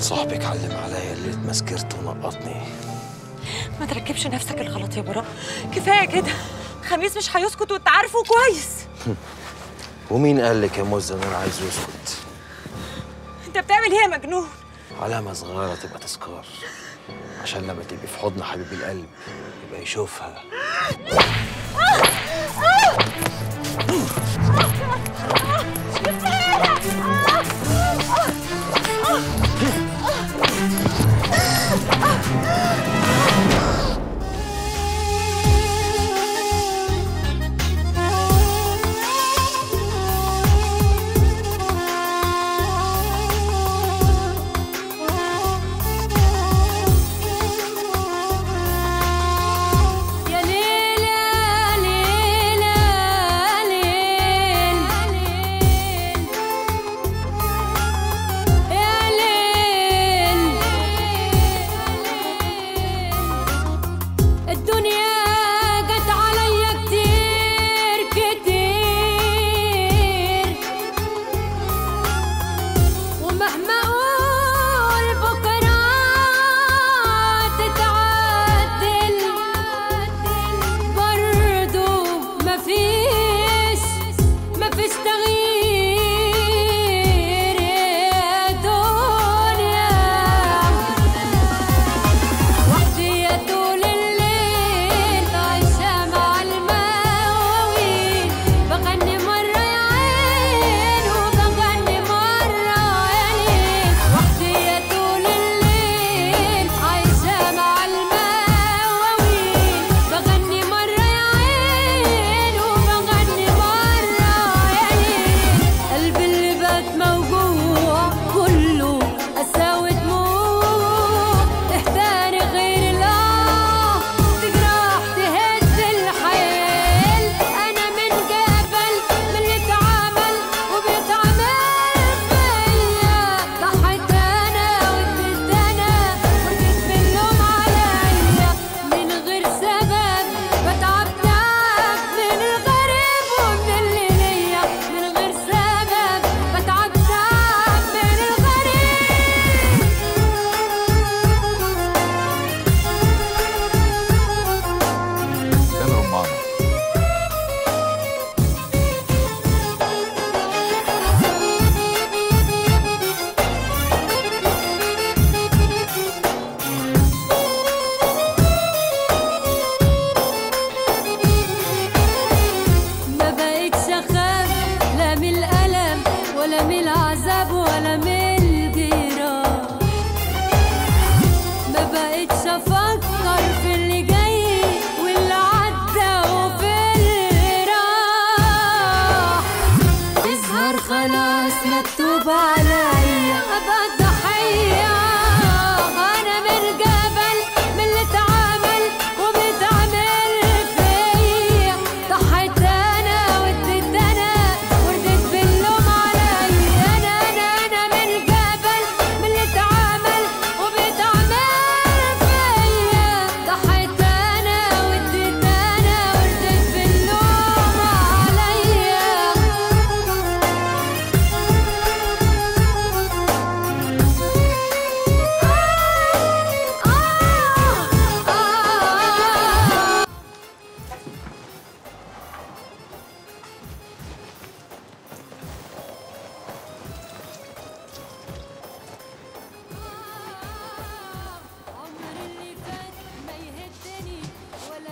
صاحبك علم عليا اللي اتمسكرت ونقطني. ما تركبش نفسك الغلط يا براء، كفايه كده. خميس مش هيسكت وانت عارفه كويس. ومين قال لك يا مزة ان انا عايز يسكت؟ انت بتعمل ايه يا مجنون؟ علامة صغيرة تبقى تذكار، عشان لما تبقي في حضن حبيب القلب يبقى يشوفها.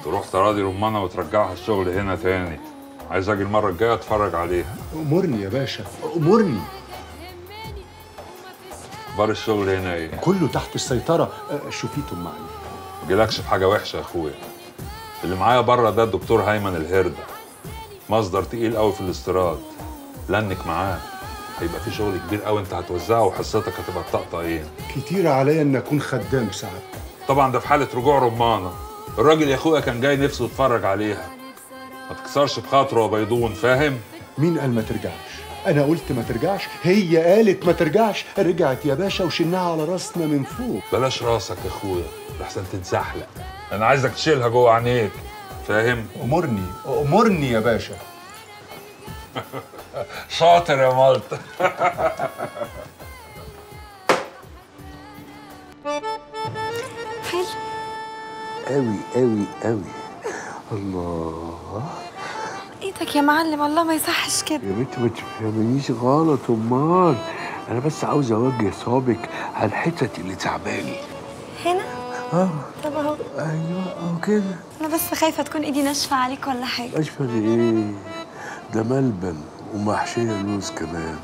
تروح تراضي رمانة وترجعها الشغل هنا تاني. عايز اجي المرة الجاية اتفرج عليها. امرني يا باشا، امرني. اخبار الشغل هنا ايه؟ كله تحت السيطرة. شوفيتم معي. مجيلكش في حاجة وحشة يا اخويا. اللي معايا بره ده الدكتور هيمن الهردة، مصدر تقيل قوي في الاستيراد. لنك معاه، هيبقى في شغل كبير قوي انت هتوزعه وحصتك هتبقى طقطقين. كتير عليا ان اكون خدام ساعات. طبعا ده في حالة رجوع رمانة. الراجل يا اخويا كان جاي نفسه يتفرج عليها. ما تكسرش بخاطره يا بيضون، فاهم؟ مين قال ما ترجعش؟ انا قلت ما ترجعش، هي قالت ما ترجعش. رجعت يا باشا وشلناها على راسنا من فوق. بلاش راسك يا اخويا لحسن تتزحلق. انا عايزك تشيلها جوه عينيك، فاهم؟ امرني امرني يا باشا. شاطر يا مالطة. حلو قوي قوي قوي. الله. ايدك يا معلم، الله ما يصحش كده. يا بنت ما تفهمنيش غلط، امال انا بس عاوز اوجه صوابك على الحتت اللي تعباني. هنا؟ طب اهو. ايوه اهو كده. انا بس خايفه تكون ايدي ناشفه عليك ولا حاجه. اشفى ايه؟ ده ملبن ومحشيه لوز كمان.